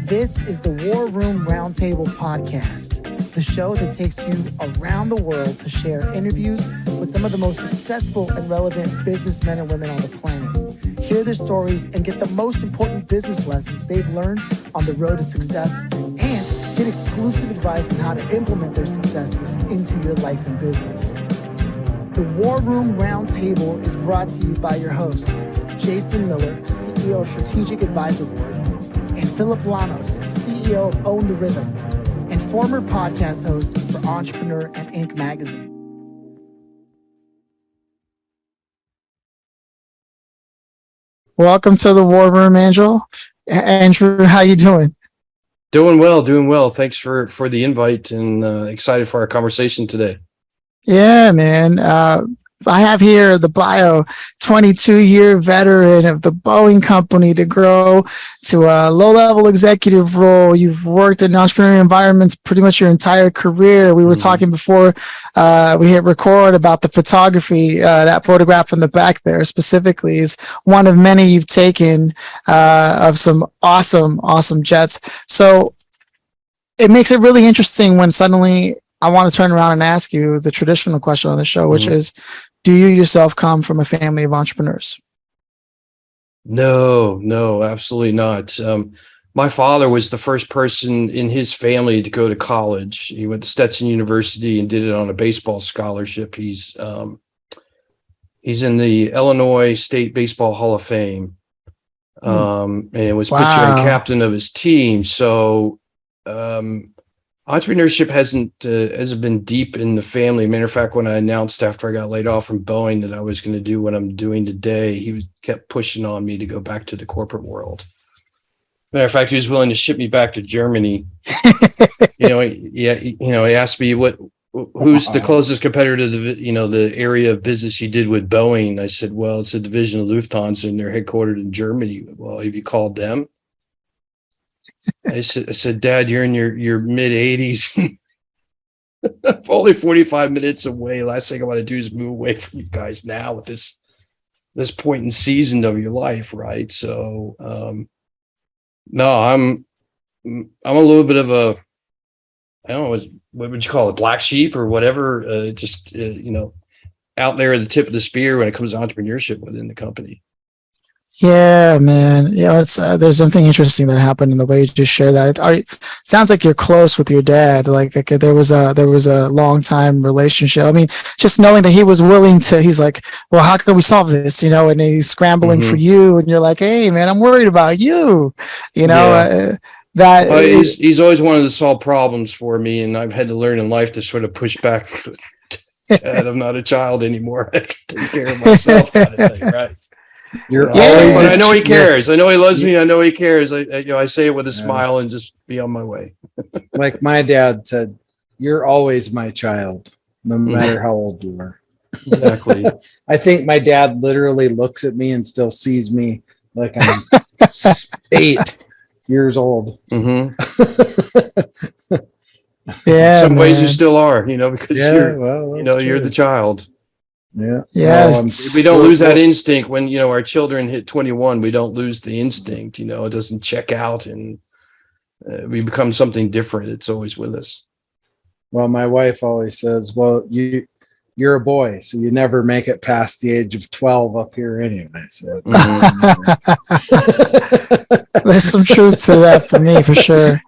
This is the War Room Roundtable podcast, the show that takes you around the world to share interviews with some of the most successful and relevant businessmen and women on the planet. Hear their stories and get the most important business lessons they've learned on the road to success, and get exclusive advice on how to implement their successes into your life and business. The War Room Roundtable is brought to you by your hosts, Jason Miller, CEO of Strategic Advisor Board, and Phillip Lanos, CEO of Own the Rhythm, and former podcast host for Entrepreneur and Inc. magazine. Welcome to the War Room, Andrew. Andrew, how you doing? Doing well. Thanks for the invite, and excited for our conversation today. Yeah, man. I have here the bio, 22-year veteran of the Boeing company to grow to a low-level executive role. You've worked in entrepreneurial environments pretty much your entire career. We were talking before we hit record about the photography. That photograph in the back there specifically is one of many you've taken of some awesome jets. So it makes it really interesting when suddenly I want to turn around and ask you the traditional question on the show, which is, do you yourself come from a family of entrepreneurs? No, absolutely not. My father was the first person in his family to go to college. He went to Stetson University and did it on a baseball scholarship. He's in the Illinois State Baseball Hall of Fame, and was pitcher and captain of his team. So, entrepreneurship hasn't been deep in the family. Matter of fact, when I announced after I got laid off from Boeing that I was going to do what I'm doing today, he kept pushing on me to go back to the corporate world. Matter of fact, he was willing to ship me back to Germany. He asked me who's the closest competitor to the area of business he did with Boeing. I said, well, it's a division of Lufthansa and they're headquartered in Germany. Well, have you called them? I said, Dad, you're in your mid 80s. I'm only 45 minutes away. Last thing I want to do is move away from you guys now at this point in season of your life, right? So, no, I'm a little bit of a, I don't know, what would you call it, black sheep or whatever? Out there at the tip of the spear when it comes to entrepreneurship within the company. Yeah, man. It's there's something interesting that happened in the way you just share that. It sounds like you're close with your dad. Like there was a long time relationship. I mean, just knowing that he was willing to. He's like, well, how can we solve this? And he's scrambling for you, and you're like, hey, man, I'm worried about you. He's always wanted to solve problems for me, and I've had to learn in life to sort of push back. Dad, I'm not a child anymore. I can take care of myself, kind of thing, right? But I know he cares. I know he loves me. I know he cares. I say it with a smile and just be on my way. Like my dad said, "You're always my child, no matter how old you are." Exactly. I think my dad literally looks at me and still sees me like I'm 8 years old. Mm-hmm. Yeah, in some ways you still are, because you're the child. Yeah. Yes. We don't lose that instinct when, our children hit 21. We don't lose the instinct, it doesn't check out and we become something different. It's always with us. Well, my wife always says, well, you're a boy, so you never make it past the age of 12 up here anyway. So there's some truth to that for me, for sure.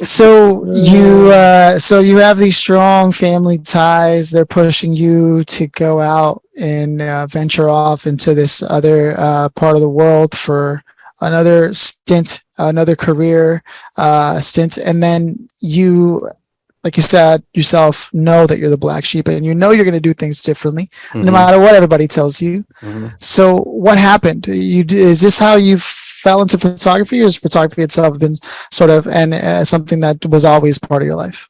So you have these strong family ties. They're pushing you to go out and venture off into this other part of the world for another stint, another career stint, and then you, like you said yourself, know that you're the black sheep and you're going to do things differently no matter what everybody tells you. So what happened? Is this how you fell into photography, or has photography itself been sort of something that was always part of your life?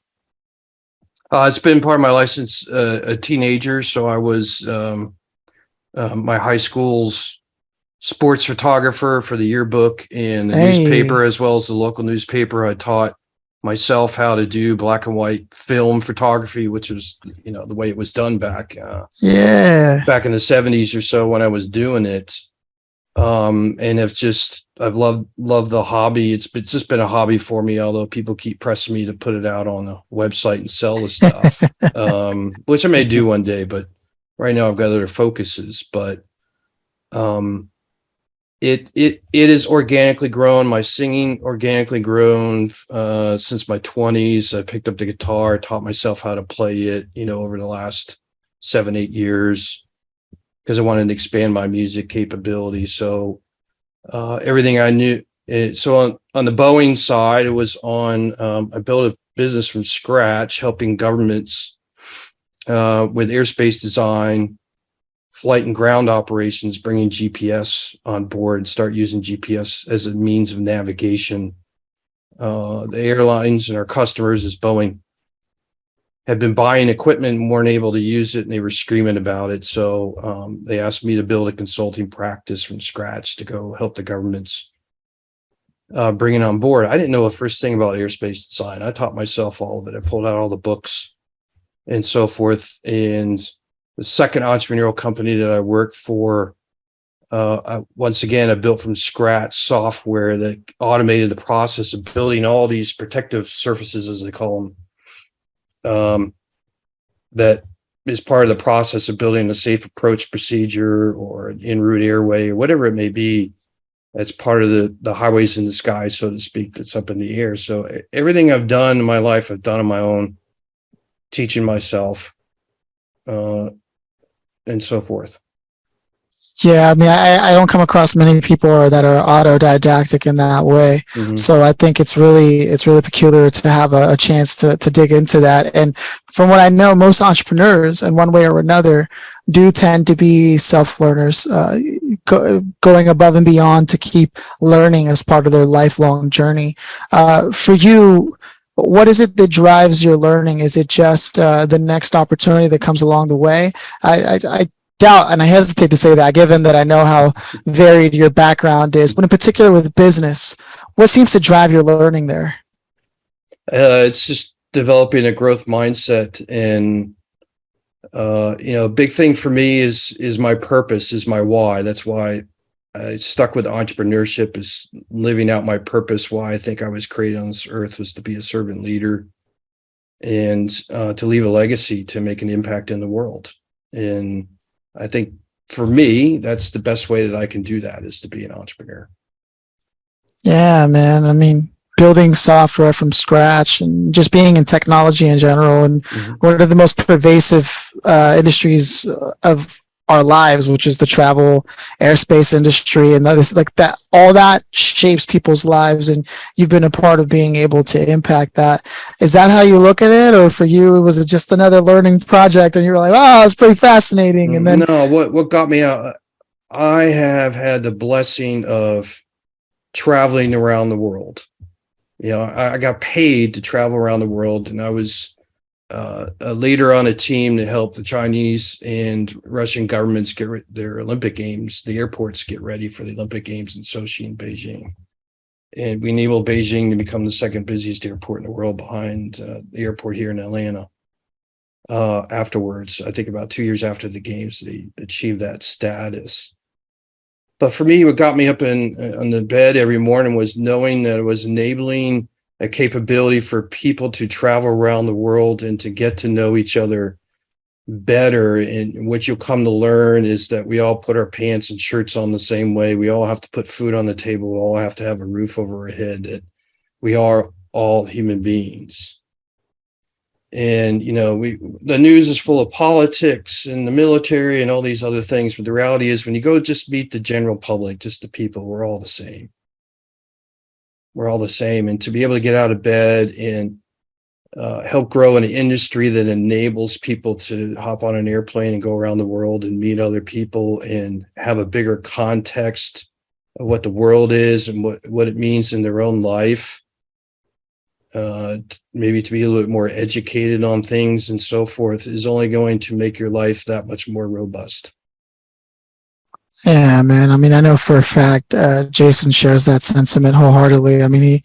It's been part of my life since a teenager. So I was my high school's sports photographer for the yearbook and the newspaper, as well as the local newspaper. I taught myself how to do black and white film photography, which was, the way it was done back in the 70s or so when I was doing it. And I've loved the hobby. It's just been a hobby for me, although people keep pressing me to put it out on a website and sell the stuff, which I may do one day, but right now I've got other focuses. But it is organically grown. My singing organically grown since my 20s. I picked up the guitar, taught myself how to play it, over the last 7-8 years, because I wanted to expand my music capability. So everything I knew. So on the Boeing side, it was I built a business from scratch, helping governments with airspace design, flight and ground operations, bringing GPS on board, start using GPS as a means of navigation. The airlines and our customers, as Boeing, had been buying equipment and weren't able to use it, and they were screaming about it. So they asked me to build a consulting practice from scratch to go help the governments bring it on board. I didn't know the first thing about airspace design. I taught myself all of it. I pulled out all the books and so forth. And the second entrepreneurial company that I worked for, once again, I built from scratch software that automated the process of building all these protective surfaces, as they call them. That is part of the process of building a safe approach procedure or an en route airway or whatever it may be. That's part of the highways in the sky, so to speak, that's up in the air. So everything I've done in my life, I've done on my own, teaching myself, and so forth. Yeah, I mean, I don't come across many people that are autodidactic in that way. Mhm. So I think it's really peculiar to have a chance to dig into that. And from what I know, most entrepreneurs, in one way or another, do tend to be self-learners, going above and beyond to keep learning as part of their lifelong journey. For you, what is it that drives your learning? Is it just the next opportunity that comes along the way? I doubt, and I hesitate to say that, given that I know how varied your background is, but in particular with business, what seems to drive your learning there? It's just developing a growth mindset, and a big thing for me is my purpose, is my why. That's why I stuck with entrepreneurship, is living out my purpose. Why I think I was created on this earth was to be a servant leader and to leave a legacy, to make an impact in the world. And I think for me, that's the best way that I can do that, is to be an entrepreneur. Yeah, man. I mean, building software from scratch and just being in technology in general, and one of the most pervasive industries of our lives, which is the travel airspace industry, and that is like that, all that shapes people's lives, and you've been a part of being able to impact that. Is that how you look at it, or for you was it just another learning project and you were like, oh, it's pretty fascinating? And then no, what got me out, I have had the blessing of traveling around the world. I got paid to travel around the world, and I was a leader on a team to help the Chinese and Russian governments get their Olympic Games, the airports get ready for the Olympic Games in Sochi and Beijing. And we enabled Beijing to become the second busiest airport in the world, behind the airport here in Atlanta. Afterwards, I think about 2 years after the games, they achieved that status. But for me, what got me up on the bed every morning was knowing that it was enabling a capability for people to travel around the world and to get to know each other better. And what you'll come to learn is that we all put our pants and shirts on the same way. We all have to put food on the table. We all have to have a roof over our head. That we are all human beings. And, the news is full of politics and the military and all these other things. But the reality is, when you go just meet the general public, just the people, we're all the same. We're all the same. And to be able to get out of bed and help grow an industry that enables people to hop on an airplane and go around the world and meet other people and have a bigger context of what the world is and what it means in their own life. Maybe to be a little bit more educated on things and so forth, is only going to make your life that much more robust. yeah, man. I mean, I know for a fact Jason shares that sentiment wholeheartedly. I mean,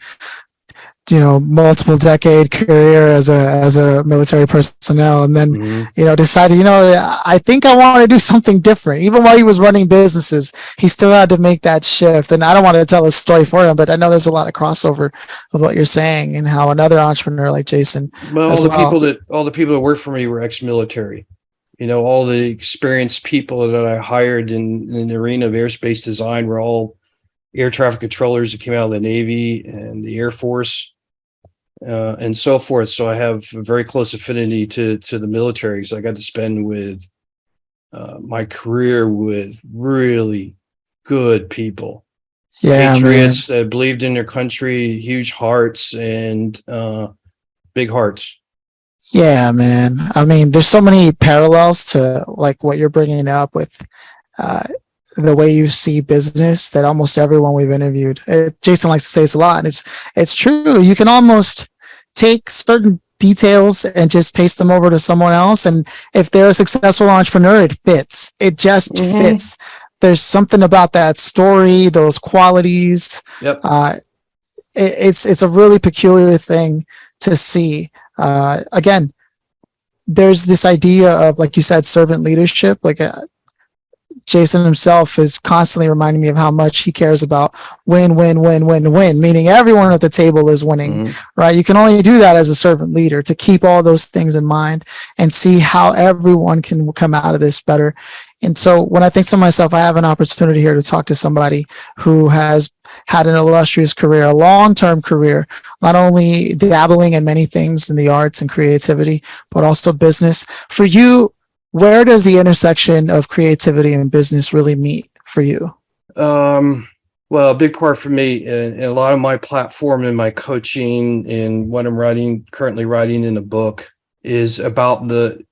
multiple decade career as a military personnel, and then Mhm. decided, I think I want to do something different. Even while he was running businesses, he still had to make that shift. And I don't want to tell a story for him, but I know there's a lot of crossover of what you're saying and how another entrepreneur like Jason Well, as well. all the people that worked for me were ex-military. All the experienced people that I hired in the arena of airspace design were all air traffic controllers that came out of the Navy and the Air Force, and so forth. So I have a very close affinity to the military. So I got to spend with my career with really good people, Yeah, man. patriots that believed in their country, huge hearts, and big hearts. Yeah, man. I mean, there's so many parallels to like what you're bringing up with uh, the way you see business that almost everyone we've interviewed. Jason likes to say this a lot, and it's true. You can almost take certain details and just paste them over to someone else, and if they're a successful entrepreneur, it fits. It just fits. There's something about that story, those qualities. Yep. It's a really peculiar thing to see. Again, there's this idea of, like you said, servant leadership. Like Jason himself is constantly reminding me of how much he cares about win, meaning everyone at the table is winning, right? You can only do that as a servant leader, to keep all those things in mind and see how everyone can come out of this better. And so when I think to myself, I have an opportunity here to talk to somebody who has had an illustrious career, a long-term career, not only dabbling in many things in the arts and creativity, but also business. For you, where does the intersection of creativity and business really meet for you? Well, a big part for me, and a lot of my platform and my coaching and what I'm currently writing in a book, is about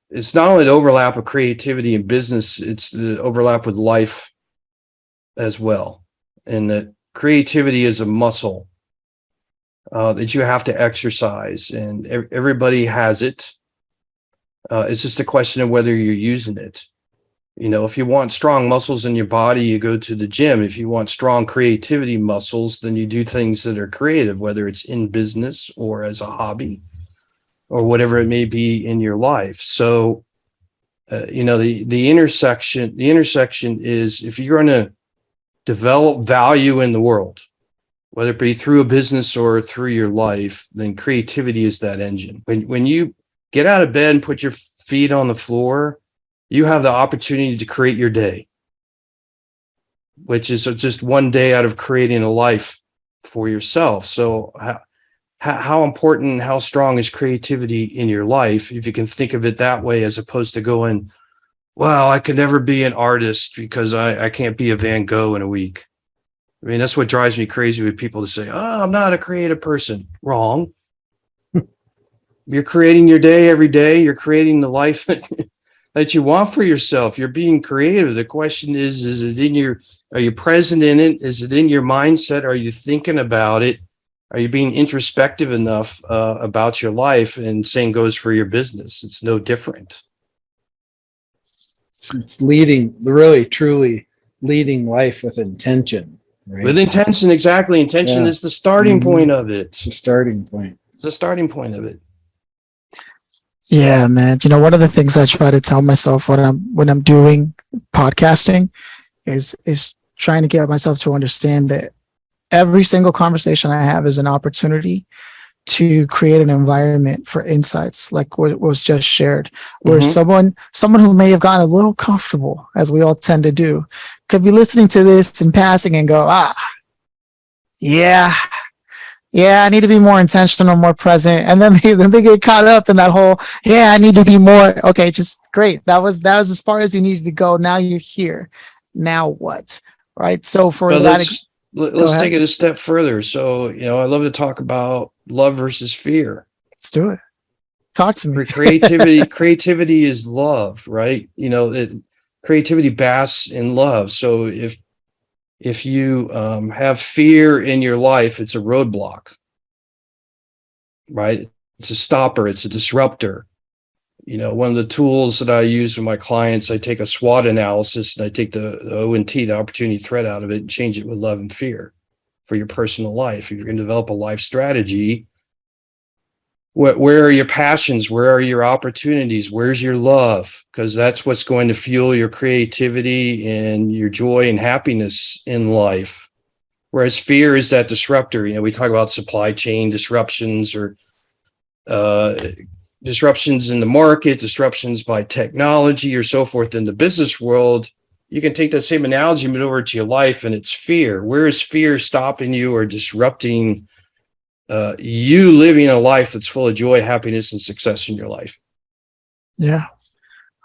it's not only the overlap of creativity and business, it's the overlap with life as well. And that creativity is a muscle that you have to exercise, and everybody has it. It's just a question of whether you're using it. If you want strong muscles in your body, you go to the gym. If you want strong creativity muscles, then you do things that are creative, whether it's in business or as a hobby or whatever it may be in your life. So, the intersection is, if you're going to develop value in the world, whether it be through a business or through your life, then creativity is that engine. When you get out of bed and put your feet on the floor, you have the opportunity to create your day, which is just one day out of creating a life for yourself. So how important, how strong is creativity in your life, if you can think of it that way, as opposed to going, well, I could never be an artist because I can't be a Van Gogh in a week. I mean, that's what drives me crazy with people to say, oh, I'm not a creative person. Wrong. You're creating your day every day. You're creating the life that you want for yourself. You're being creative. The question is it are you present in it? Is it in your mindset? Are you thinking about it? Are you being introspective enough about your life? And same goes for your business. It's no different. It's leading, really, truly leading life with intention, right? With intention, exactly. Intention is the starting point of it. It's the starting point. It's the starting point of it. Yeah, man. One of the things I try to tell myself when I'm doing podcasting is trying to get myself to understand that every single conversation I have is an opportunity to create an environment for insights, like what was just shared, where someone who may have gotten a little comfortable, as we all tend to do, could be listening to this in passing and go, yeah, I need to be more intentional, more present. And then they get caught up in that whole, I need to be more. Okay, just great. That was as far as you needed to go. Now you're here. Now what? Right. So let's take it a step further. So, I love to talk about love versus fear. Let's do it. Talk to me. Creativity is love, right? Creativity basks in love. So if you have fear in your life, it's a roadblock, right? It's a stopper. It's a disruptor. One of the tools that I use with my clients, I take a SWOT analysis and I take the ONT, the opportunity threat, out of it and change it with love and fear for your personal life. If you're going to develop a life strategy, where are your passions? Where are your opportunities? Where's your love? Because that's what's going to fuel your creativity and your joy and happiness in life. Whereas fear is that disruptor. We talk about supply chain disruptions or disruptions in the market, disruptions by technology or so forth in the business world. You can take that same analogy and over to your life, and it's fear. Where is fear stopping you or disrupting you living a life that's full of joy, happiness, and success in your life? Yeah,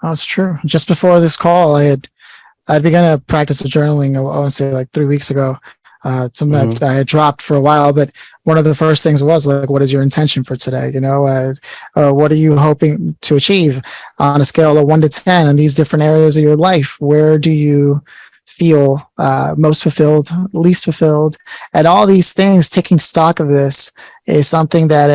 that's true. Just before this call, I'd begun to practice with journaling. I want to say like 3 weeks ago. Something that I had dropped for a while, but one of the first things was like, what is your intention for today? What are you hoping to achieve on a scale of 1 to 10 in these different areas of your life? Where do you feel most fulfilled, least fulfilled? And all these things, taking stock of this is something that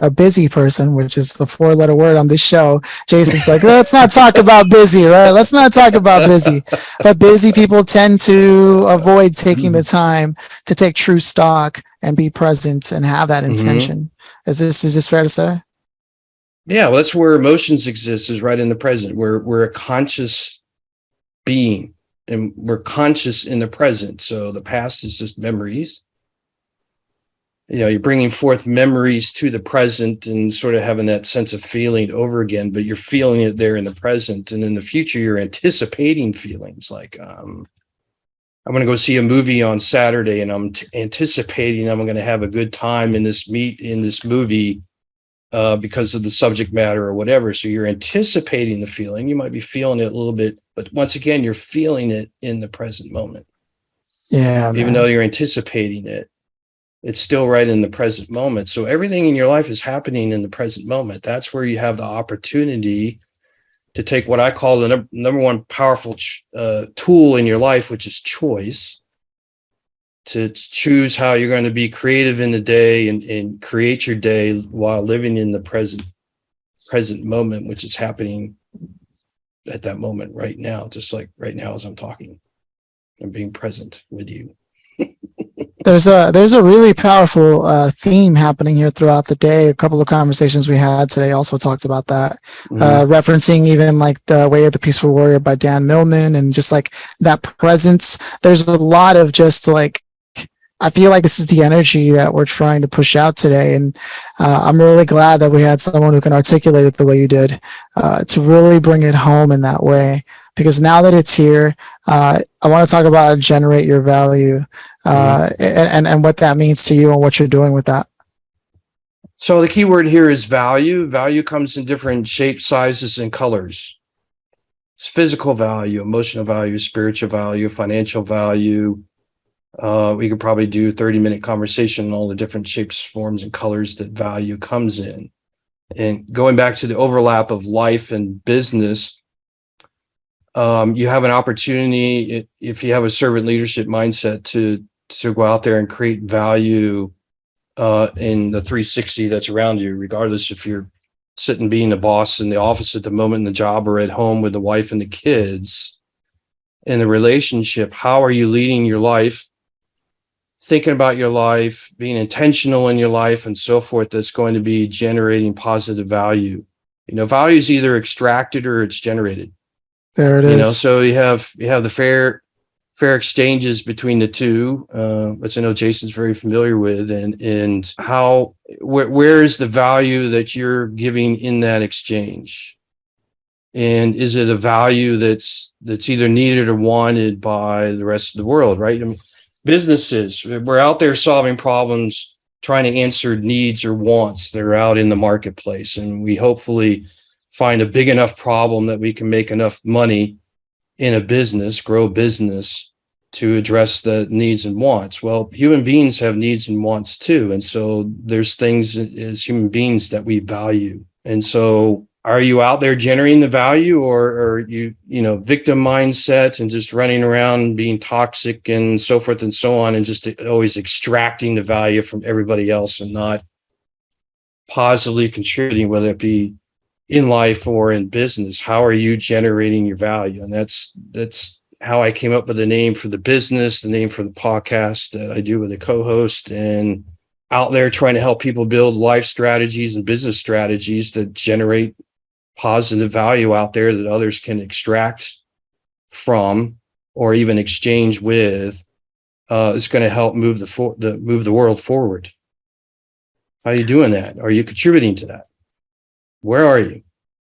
a busy person, which is the 4-letter word on this show, Jason's like, let's not talk about busy, right? Let's not talk about busy. But busy people tend to avoid taking the time to take true stock and be present and have that intention. Is this fair to say? Yeah, well, that's where emotions exist, is right in the present. We're a conscious being, and we're conscious in the present. So the past is just memories. You're bringing forth memories to the present and sort of having that sense of feeling over again, but you're feeling it there in the present. And in the future, you're anticipating feelings like, I'm going to go see a movie on Saturday, and I'm anticipating I'm going to have a good time in this movie because of the subject matter or whatever. So you're anticipating the feeling. You might be feeling it a little bit, but once again, you're feeling it in the present moment. Yeah, even though you're anticipating it, it's still right in the present moment. So everything in your life is happening in the present moment. That's where you have the opportunity to take what I call the number one powerful tool in your life, which is choice, to choose how you're going to be creative in the day and create your day while living in the present moment, which is happening at that moment right now, just like right now as I'm talking. I'm being present with you. There's a really powerful theme happening here throughout the day. A couple of conversations we had today also talked about that, referencing even like The Way of the Peaceful Warrior by Dan Millman, and just like that presence. There's a lot of just like, I feel like this is the energy that we're trying to push out today. And I'm really glad that we had someone who can articulate it the way you did, to really bring it home in that way. Because now that it's here, I want to talk about generate your value, and what that means to you and what you're doing with that. So the key word here is value. Value comes in different shapes, sizes, and colors. It's physical value, emotional value, spiritual value, financial value. We could probably do a 30-minute conversation on all the different shapes, forms, and colors that value comes in. And going back to the overlap of life and business, you have an opportunity, if you have a servant leadership mindset, to go out there and create value in the 360 that's around you, regardless if you're sitting being the boss in the office at the moment in the job, or at home with the wife and the kids. In the relationship, how are you leading your life, thinking about your life, being intentional in your life, and so forth, that's going to be generating positive value. Value is either extracted or it's generated. There it is. So you have the fair exchanges between the two, which I know Jason's very familiar with, and where is the value that you're giving in that exchange? And is it a value that's either needed or wanted by the rest of the world, right? I mean, businesses, we're out there solving problems, trying to answer needs or wants that are out in the marketplace, and we hopefully find a big enough problem that we can make enough money in a business, grow business, to address the needs and wants. Well, human beings have needs and wants too. And so there's things as human beings that we value. And so are you out there generating the value, or are you, victim mindset and just running around being toxic and so forth and so on, and just always extracting the value from everybody else and not positively contributing, whether it be in life or in business? How are you generating your value? And that's how I came up with the name for the business, the name for the podcast that I do with a co-host. And out there trying to help people build life strategies and business strategies that generate positive value out there that others can extract from or even exchange with, is going to help move the world forward. How are you doing that? Are you contributing to that? Where are you?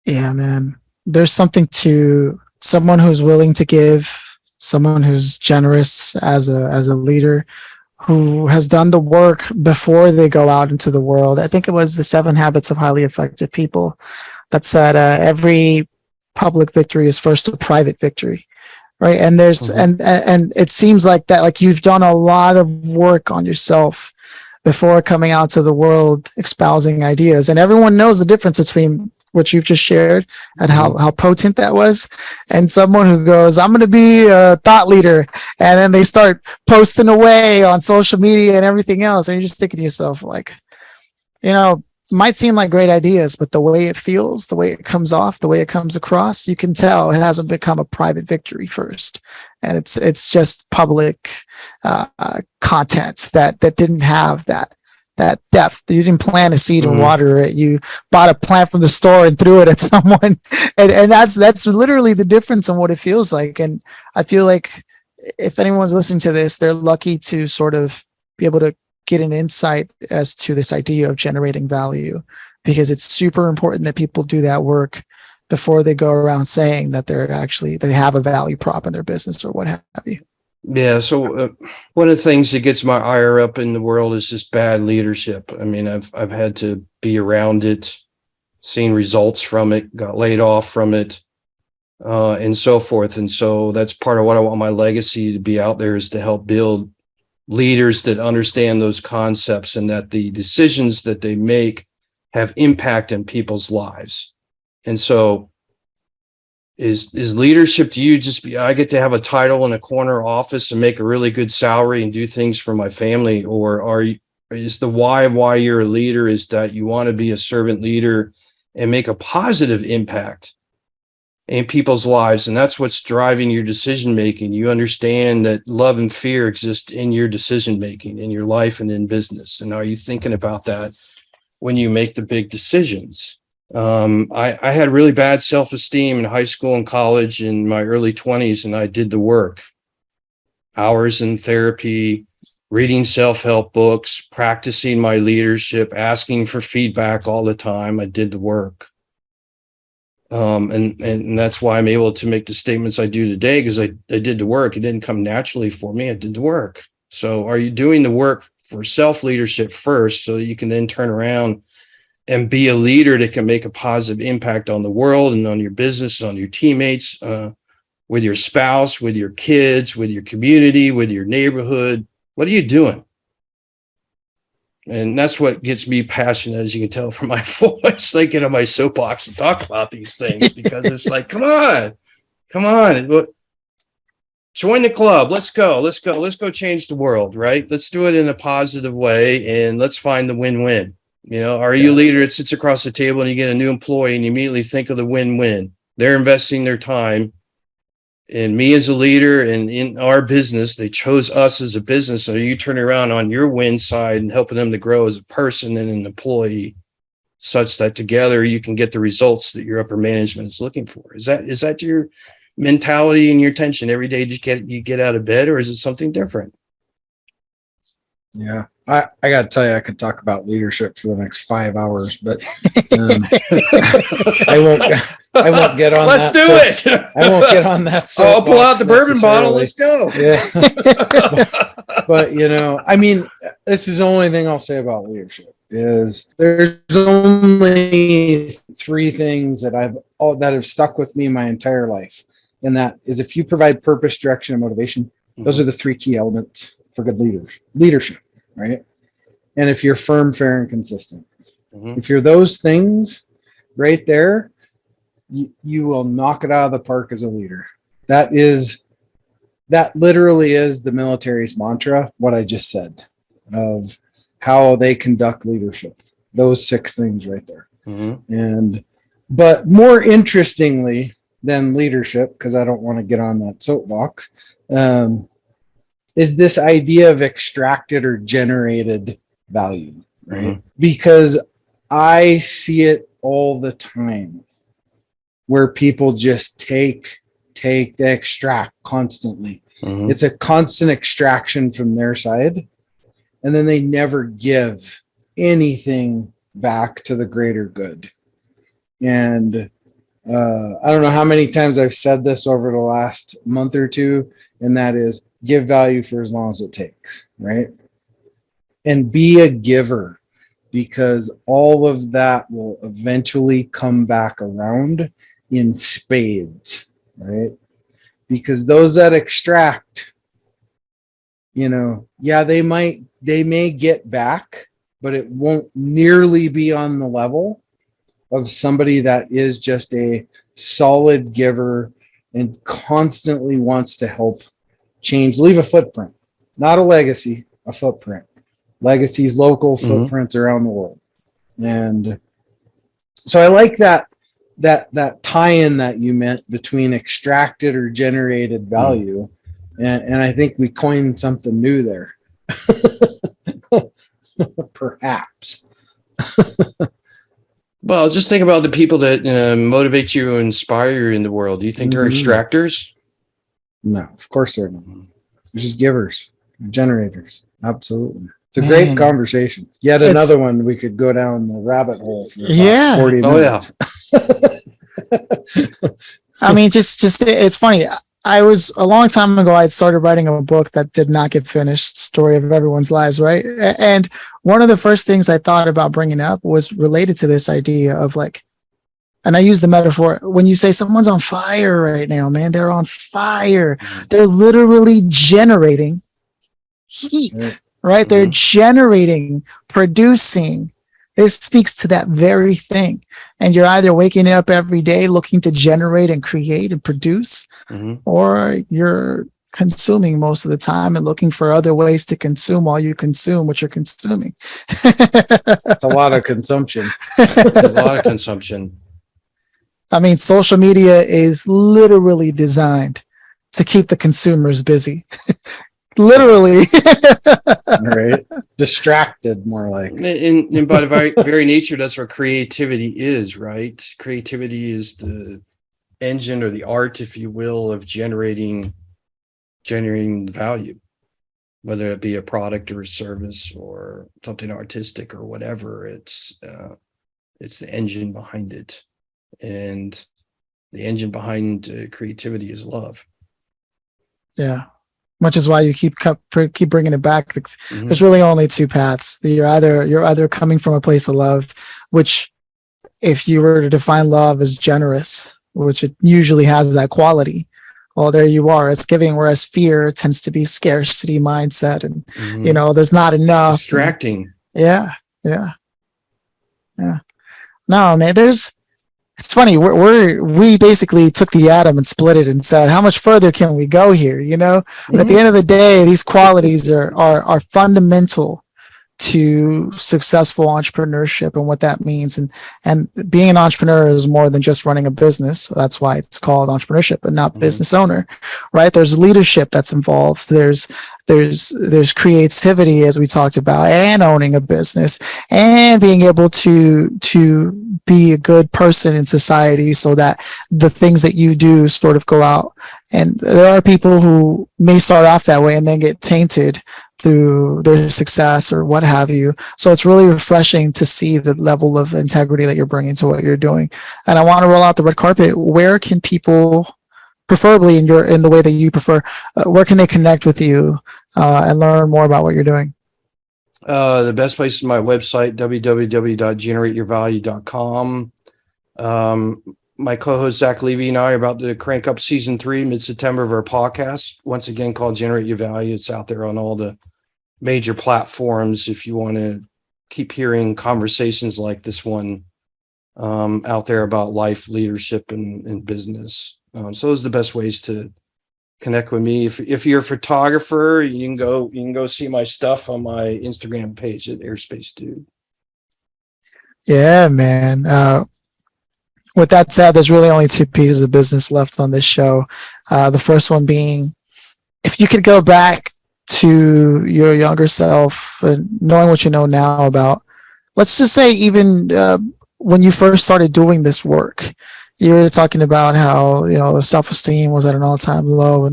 Yeah, man. There's something to someone who's willing to give, someone who's generous as a leader, who has done the work before they go out into the world. I think it was the 7 Habits of Highly Effective People that said every public victory is first a private victory, right? And there's and it seems like that, like you've done a lot of work on yourself before coming out to the world espousing ideas, and everyone knows the difference between what you've just shared and how potent that was, and someone who goes, I'm going to be a thought leader, and then they start posting away on social media and everything else, and you're just thinking to yourself, like, might seem like great ideas, but the way it feels, the way it comes off, the way it comes across, you can tell it hasn't become a private victory first, and it's just public content that didn't have that depth. You didn't plant a seed or water it. You bought a plant from the store and threw it at someone, and that's literally the difference in what it feels like. And I feel like if anyone's listening to this, they're lucky to sort of be able to get an insight as to this idea of generating value, because it's super important that people do that work before they go around saying that they have a value prop in their business or what have you. Yeah. So one of the things that gets my ire up in the world is just bad leadership. I mean, I've had to be around it, seen results from it, got laid off from it, and so forth. And so that's part of what I want my legacy to be out there, is to help build leaders that understand those concepts and that the decisions that they make have impact in people's lives. And so is leadership to you just I get to have a title in a corner office and make a really good salary and do things for my family? Or is the why you're a leader is that you want to be a servant leader and make a positive impact in people's lives? And that's what's driving your decision making. You understand that love and fear exist in your decision making, in your life and in business. And are you thinking about that when you make the big decisions? I had really bad self-esteem in high school and college in my early 20s, and I did the work. Hours in therapy, reading self-help books, practicing my leadership, asking for feedback all the time. I did the work. And that's why I'm able to make the statements I do today, because I did the work. It didn't come naturally for me. I did the work. So are you doing the work for self-leadership first, so you can then turn around and be a leader that can make a positive impact on the world and on your business, on your teammates, with your spouse, with your kids, with your community, with your neighborhood? What are you doing? And that's what gets me passionate, as you can tell from my voice. I get on my soapbox and talk about these things because it's like, come on, join the club. Let's go change the world, right? Let's do it in a positive way, and let's find the win-win. Are you a leader that sits across the table and you get a new employee and you immediately think of the win-win? They're investing their time in me as a leader and in our business. They chose us as a business. So you turn around on your win side and helping them to grow as a person and an employee, such that together you can get the results that your upper management is looking for. Is that your mentality and your tension every day you get out of bed, or is it something different? Yeah, I got to tell you, I could talk about leadership for the next 5 hours, but I won't get on. Let's do it. I won't get on that. I'll pull out the bourbon bottle. Let's go. Yeah. but I mean, this is the only thing I'll say about leadership is there's only 3 things that have stuck with me my entire life, and that is, if you provide purpose, direction, and motivation, those are the 3 key elements for good leadership, right? And if you're firm, fair, and consistent, if you're those things right there, you will knock it out of the park as a leader. That literally is the military's mantra, what I just said, of how they conduct leadership. Those 6 things right there. But more interestingly than leadership, because I don't want to get on that soapbox, is this idea of extracted or generated value, right? Because I see it all the time where people just take, they extract constantly. It's a constant extraction from their side. And then they never give anything back to the greater good. And I don't know how many times I've said this over the last month or two, and that is give value for as long as it takes, right? And be a giver, because all of that will eventually come back around in spades, right? Because those that extract, you know, yeah, they may get back, but it won't nearly be on the level of somebody that is just a solid giver and constantly wants to help change, leave a footprint, not a legacy, a footprint. Legacies, local footprints around the world. And so I like that tie-in that you meant between extracted or generated value. And I think we coined something new there. Perhaps. Well, just think about the people that motivate you and inspire you in the world. Do you think they're extractors? No, of course they're not. They're just givers, generators. Absolutely. It's a great conversation. Yet another one we could go down the rabbit hole for about 40 minutes. I mean, just it's funny. I was a long time ago, I had started writing a book that did not get finished, Story of Everyone's Lives, right? And one of the first things I thought about bringing up was related to this idea of like, and I use the metaphor, when you say someone's on fire right now, man, they're on fire. They're literally generating heat, right? They're generating, producing. This speaks to that very thing. And you're either waking up every day looking to generate and create and produce, or you're consuming most of the time and looking for other ways to consume while you consume what you're consuming. That's a lot of consumption. There's a lot of consumption. I mean, social media is literally designed to keep the consumers busy. Literally. Right. Distracted, more like. And by the very nature, that's what creativity is, right? Creativity is the engine or the art, if you will, of generating value, whether it be a product or a service or something artistic or whatever. It's the engine behind it. And the engine behind creativity is love. Yeah. Which is why you keep bringing it back. There's really only two paths. You're either coming from a place of love, which if you were to define love as generous, which it usually has that quality, well, there you are. It's giving, whereas fear tends to be scarcity mindset, and you know, there's not enough. Distracting. Yeah. No, man, it's funny. We basically took the atom and split it and said, how much further can we go here? You know, but at the end of the day, these qualities are fundamental to successful entrepreneurship and what that means. And being an entrepreneur is more than just running a business. That's why it's called entrepreneurship, but not business owner, right? There's leadership that's involved. There's creativity, as we talked about, and owning a business and being able to be a good person in society so that the things that you do sort of go out. And there are people who may start off that way and then get tainted through their success or what have you. So it's really refreshing to see the level of integrity that you're bringing to what you're doing. And I want to roll out the red carpet. Where can people, preferably in the way that you prefer, where can they connect with you and learn more about what you're doing? The best place is my website, www.generateyourvalue.com. My co-host Zach Levy and I are about to crank up season 3 mid-September of our podcast, once again called Generate Your Value. It's out there on all the major platforms if you want to keep hearing conversations like this one out there about life, leadership, and business. So those are the best ways to connect with me. If you're a photographer, you can go see my stuff on my Instagram page at Airspace Dude. Yeah, man. With that said, there's really only 2 pieces of business left on this show. The first one being, if you could go back to your younger self, and knowing what you know now about, let's just say, even when you first started doing this work, you were talking about how, the self-esteem was at an all-time low,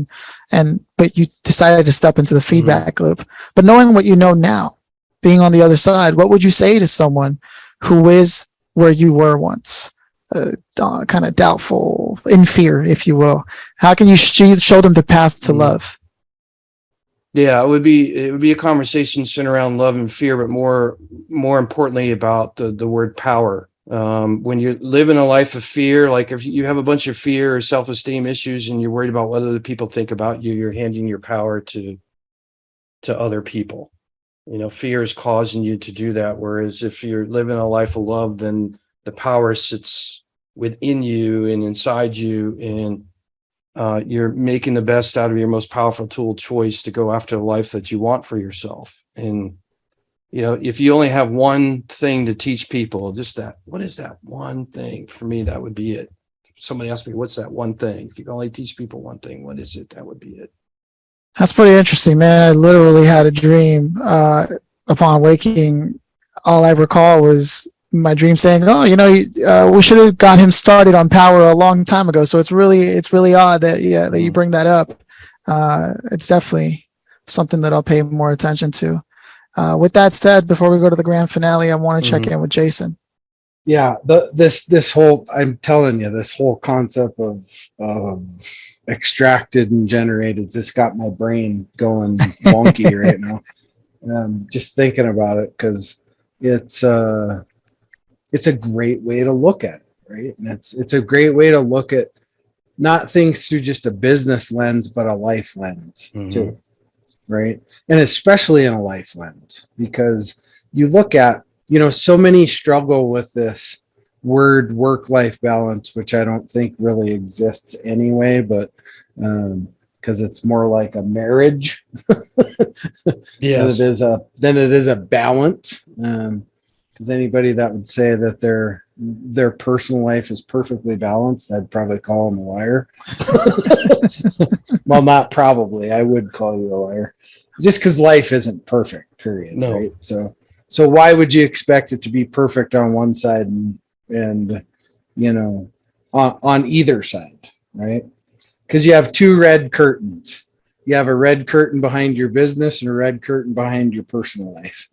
but you decided to step into the feedback loop. But knowing what you know now, being on the other side, what would you say to someone who is where you were once, kind of doubtful, in fear, if you will? How can you show them the path to love? Yeah, it would be a conversation centered around love and fear, but more importantly about the word power. When you're living a life of fear, like if you have a bunch of fear or self-esteem issues and you're worried about what other people think about you, you're handing your power to other people. Fear is causing you to do that. Whereas if you're living a life of love, then the power sits within you and inside you, and you're making the best out of your most powerful tool choice to go after the life that you want for yourself. And if you only have one thing to teach people, just that, what is that one thing? For me, that would be it. If somebody asked me, what's that one thing? If you can only teach people one thing, what is it? That would be it. That's pretty interesting, man. I literally had a dream upon waking. All I recall was my dream saying, we should have got him started on power a long time ago. So it's really odd that you bring that up. It's definitely something that I'll pay more attention to. With that said, before we go to the grand finale, I want to check in with Jason. Yeah, this whole, I'm telling you, this whole concept of extracted and generated just got my brain going wonky right now. Just thinking about it, because it's a great way to look at it, right? And it's a great way to look at not things through just a business lens, but a life lens too, right? And especially in a life lens, because you look at, so many struggle with this word work-life balance, which I don't think really exists anyway, but because it's more like a marriage Yes. than it is a balance. Because anybody that would say that their personal life is perfectly balanced, I'd probably call them a liar. Well, not probably. I would call you a liar, just because life isn't perfect. Period. No. Right. So why would you expect it to be perfect on one side and on either side, right? Because you have two red curtains. You have a red curtain behind your business and a red curtain behind your personal life.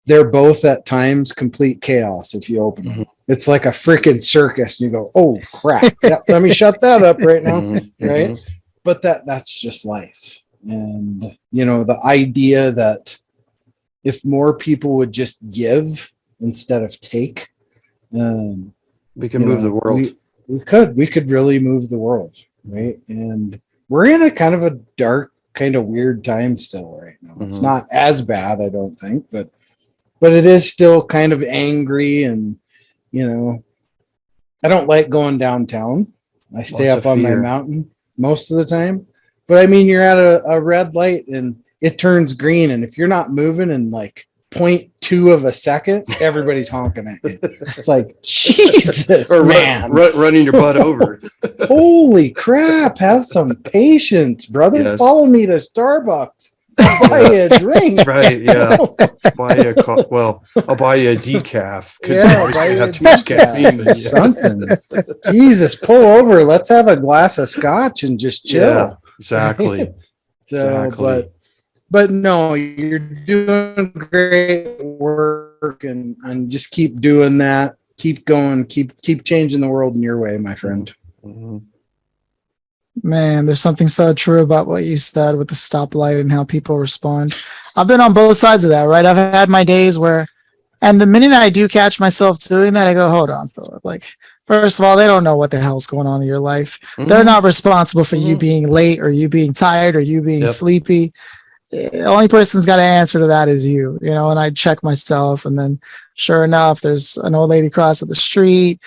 They're both at times complete chaos if you open them. It's like a freaking circus, and you go, oh crap. Yep, let me shut that up right now. Right. But that's just life. And the idea that if more people would just give instead of take, we can move the world. We could really move the world, right? And we're in a kind of a dark, kind of weird time still right now. It's not as bad, I don't think, but it is still kind of angry. And I don't like going downtown. I stay up on my mountain most of the time. But I mean, you're at a red light and it turns green, and if you're not moving in like 0.2 of a second, everybody's honking at you. It's like, Jesus, or man. Running your butt over. Holy crap. Have some patience, brother. Yes. Follow me to Starbucks. I'll buy you a drink. Right, yeah. I'll buy you a decaf. Yeah, buy you have a too much decaf caffeine. or something. Jesus, pull over. Let's have a glass of scotch and just chill. Yeah, exactly. So, but no, you're doing great work, and just keep doing that. Keep going. Keep changing the world in your way, my friend. Man, there's something so true about what you said with the stoplight and how people respond. I've been on both sides of that, right? I've had my days where, and the minute I do catch myself doing that, I go, hold on, Phillip. Like, first of all, they don't know what the hell's going on in your life. They're not responsible for you being late or you being tired or you being sleepy. The only person who's got to answer to that is you, and I check myself, and then sure enough, there's an old lady crossing the street.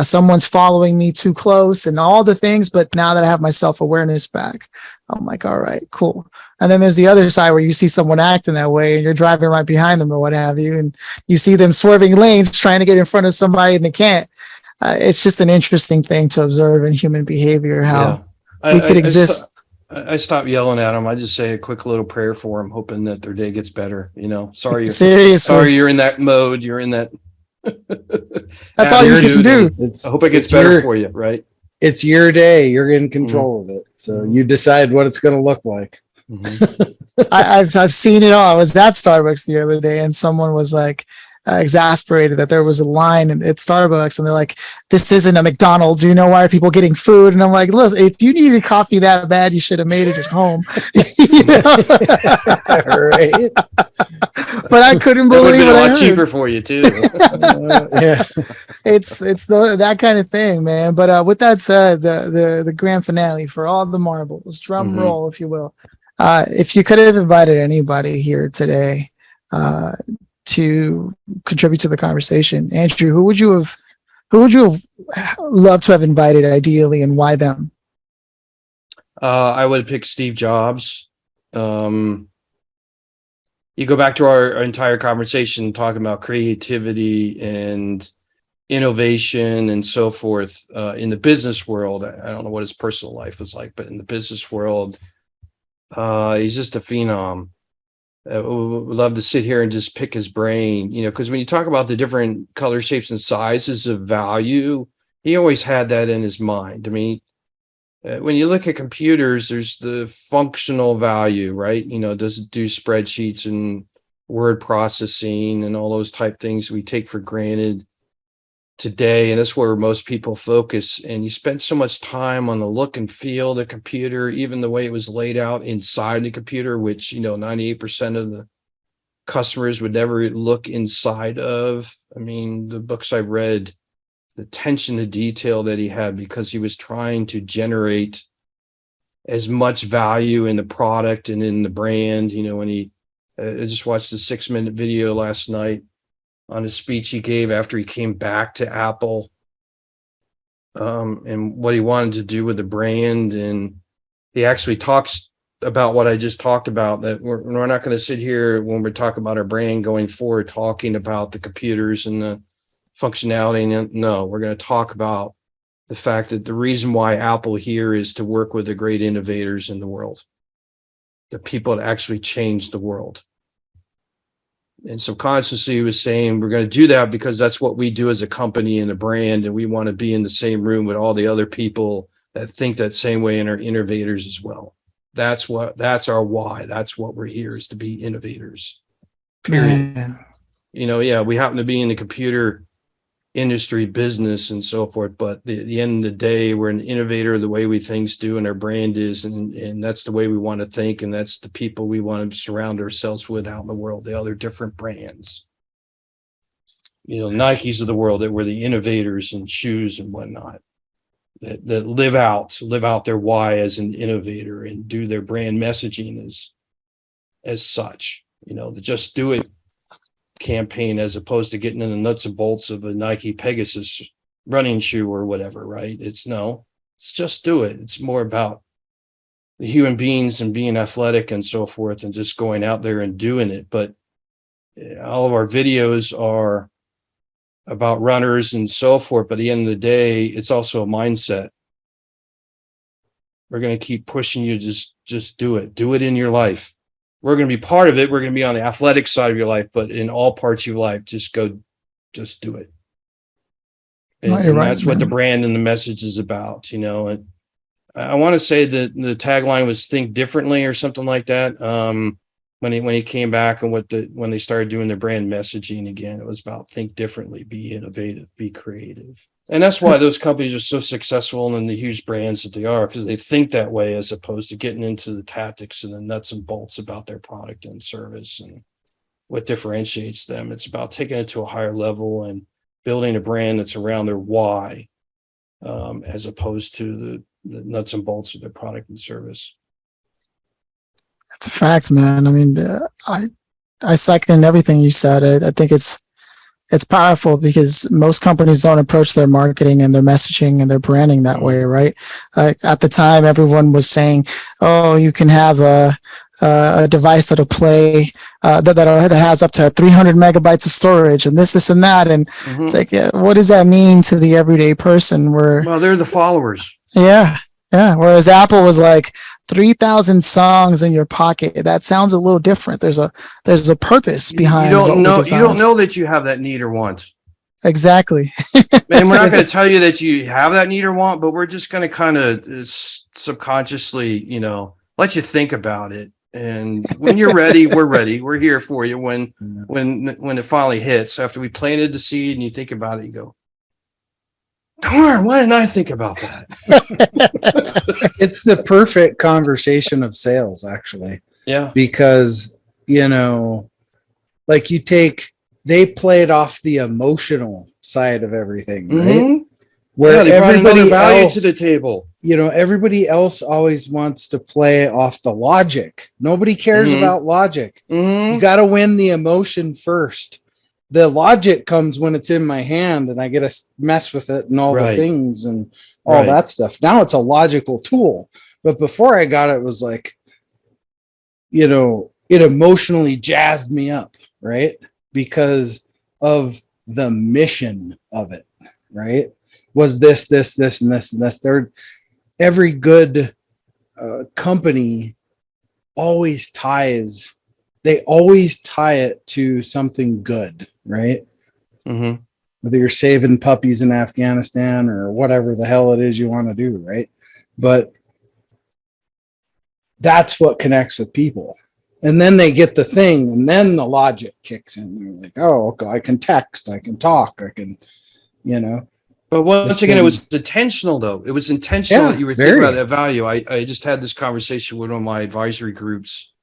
Someone's following me too close and all the things. But now that I have my self-awareness back, I'm like, all right, cool. And then there's the other side where you see someone acting that way and you're driving right behind them or what have you. And you see them swerving lanes, trying to get in front of somebody and they can't. It's just an interesting thing to observe in human behavior, how we could exist. I stop yelling at them. I just say a quick little prayer for them, hoping that their day gets better. Sorry, Seriously, sorry, you're in that mode. You're in that. that's all you can do. I hope it gets better for you, right? It's your day. You're in control of it, so you decide what it's going to look like. I've seen it all. I was at Starbucks the other day, and someone was like exasperated that there was a line at Starbucks, and they're like, "This isn't a McDonald's. You know, why are people getting food?" And I'm like, "Look, if you needed coffee that bad, you should have made it at home." Right? But I couldn't believe it. A lot cheaper for you too. Yeah, it's that kind of thing, man. But with that said, the grand finale for all the marbles, drum roll, if you will. If you could have invited anybody here today to contribute to the conversation, Andrew, who would you have loved to have invited ideally, and why them? I would pick Steve Jobs. You go back to our entire conversation talking about creativity and innovation and so forth in the business world. I don't know what his personal life was like, but in the business world, he's just a phenom. Would love to sit here and just pick his brain, because when you talk about the different color, shapes, and sizes of value, he always had that in his mind. I mean, when you look at computers, there's the functional value, right? Does it do spreadsheets and word processing and all those type things we take for granted today, and that's where most people focus. And you spend so much time on the look and feel of the computer, even the way it was laid out inside the computer, which 98% of the customers would never look inside of. I mean, the books I've read, the attention to detail that he had, because he was trying to generate as much value in the product and in the brand. When I just watched a 6-minute video last night on a speech he gave after he came back to Apple, and what he wanted to do with the brand. And he actually talks about what I just talked about, that we're not going to sit here when we're talking about our brand going forward, talking about the computers and the functionality. No, we're going to talk about the fact that the reason why Apple here is to work with the great innovators in the world, the people that actually change the world. And subconsciously he was saying, we're going to do that because that's what we do as a company and a brand. And we want to be in the same room with all the other people that think that same way and are innovators as well. That's our why. That's what we're here, is to be innovators. Period. Man. We happen to be in the computer industry, business, and so forth, but at the end of the day, we're an innovator the way we things do, and our brand is, and that's the way we want to think, and that's the people we want to surround ourselves with out in the world, the other different brands. Nikes of the world, that were the innovators in shoes and whatnot, that live out their why as an innovator and do their brand messaging as such. The Just Do It campaign, as opposed to getting in the nuts and bolts of a Nike Pegasus running shoe or whatever, right? It's just do it. It's more about the human beings and being athletic and so forth, and just going out there and doing it. But all of our videos are about runners and so forth, but at the end of the day, it's also a mindset. We're going to keep pushing you, just do it in your life. We're going to be part of it. We're going to be on the athletic side of your life, but in all parts of your life, just do it. And, no, you're right, that's what the brand and the message is about, And I want to say that the tagline was "Think Differently" or something like that. When he came back, and when they started doing their brand messaging again, it was about think differently, be innovative, be creative. And that's why those companies are so successful and the huge brands that they are, because they think that way, as opposed to getting into the tactics and the nuts and bolts about their product and service and what differentiates them. It's about taking it to a higher level and building a brand that's around their why, as opposed to the nuts and bolts of their product and service. That's a fact, man. I mean, I second everything you said. I think it's powerful, because most companies don't approach their marketing and their messaging and their branding that way, right? At the time, everyone was saying, "Oh, you can have a device that'll play that has up to 300 megabytes of storage, and this and that." And it's like, yeah, what does that mean to the everyday person? Well, they're the followers. Yeah. Whereas Apple was like, 3,000 songs in your pocket. That sounds a little different. There's a purpose behind. You don't know that you have that need or want. Exactly. And we're not going to tell you that you have that need or want, but we're just going to kind of subconsciously, let you think about it. And when you're ready, we're ready. We're here for you. When it finally hits, after we planted the seed and you think about it, you go, darn, why didn't I think about that? It's the perfect conversation of sales, actually. Yeah. Because, like they played off the emotional side of everything, right? Mm-hmm. Where they brought everybody another value else to the table. Everybody else always wants to play off the logic. Nobody cares about logic. Mm-hmm. You got to win the emotion first. The logic comes when it's in my hand and I get to mess with it and all the things and all that stuff. Now it's a logical tool. But before I got it, it was like, it emotionally jazzed me up, right? Because of the mission of it, right? Was this, and this. Every good company always ties it to something good, right? Mm-hmm. Whether you're saving puppies in Afghanistan or whatever the hell it is you want to do, right? But that's what connects with people. And then they get the thing, and then the logic kicks in. They're like, oh, okay, I can text, I can talk, I can, But once again, it was intentional, though. It was intentional that you were thinking about that value. I just had this conversation with one of my advisory groups,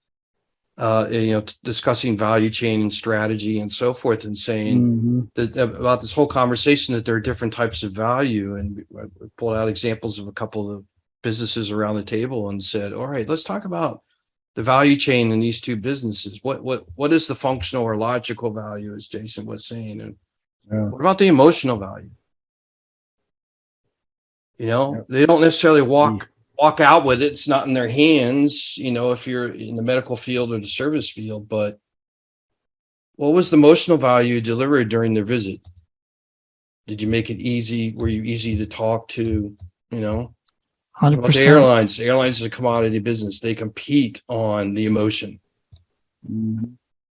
discussing value chain and strategy and so forth, and saying that about this whole conversation that there are different types of value. And I pulled out examples of a couple of businesses around the table and said, all right, let's talk about the value chain in these two businesses. What is the functional or logical value, as Jason was saying? And what about the emotional value? They don't necessarily walk out with it. It's not in their hands, if you're in the medical field or the service field. But what was the emotional value delivered during their visit? Did you make it easy? Were you easy to talk to? 100%. About the airlines. The airlines is a commodity business. They compete on the emotion.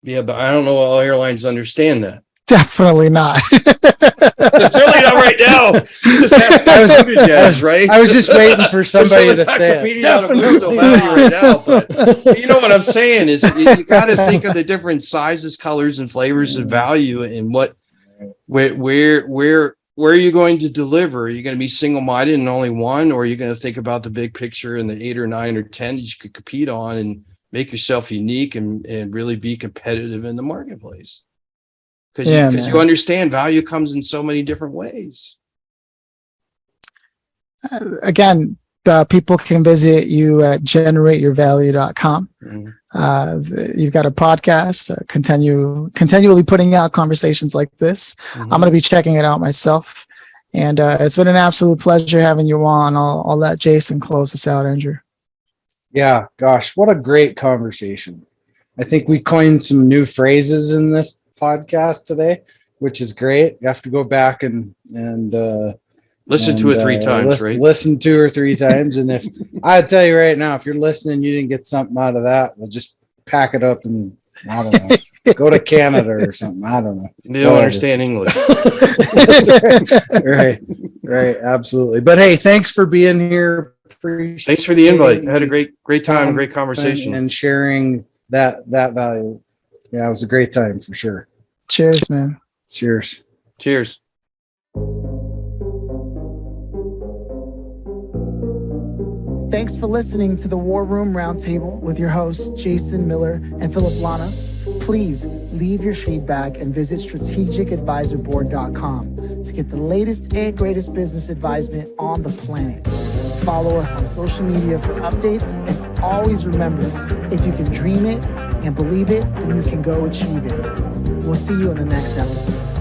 Yeah, but I don't know all airlines understand that. Definitely not. Certainly not right now. I was just waiting for somebody to say it. Definitely right now, but you know what I'm saying is you got to think of the different sizes, colors, and flavors of value, and where are you going to deliver? Are you going to be single-minded and only one, or are you going to think about the big picture and the 8 or 9 or 10 that you could compete on and make yourself unique and really be competitive in the marketplace? Because you understand value comes in so many different ways. Again, people can visit you at generateyourvalue.com. You've got a podcast, continually putting out conversations like this. I'm going to be checking it out myself. And it's been an absolute pleasure having you on. I'll let Jason close us out, Andrew. Yeah, gosh, what a great conversation. I think we coined some new phrases in this podcast today, which is great. You have to go back and listen 2 or 3 times, right? Listen 2 or 3 times. And if I tell you right now, if you're listening, you didn't get something out of that, we'll just pack it up and I don't know, go to Canada or something. I don't know. They don't understand English. Right. Absolutely. But hey, thanks for being here. Thanks for the invite. I had a great time, great conversation, and sharing that value. Yeah, it was a great time for sure. Cheers, man. Cheers. Thanks for listening to the War Room Roundtable with your hosts, Jason Miller and Phillip Lanos. Please leave your feedback and visit strategicadvisorboard.com to get the latest and greatest business advisement on the planet. Follow us on social media for updates, and always remember, if you can dream it and believe it, then you can go achieve it. We'll see you in the next episode.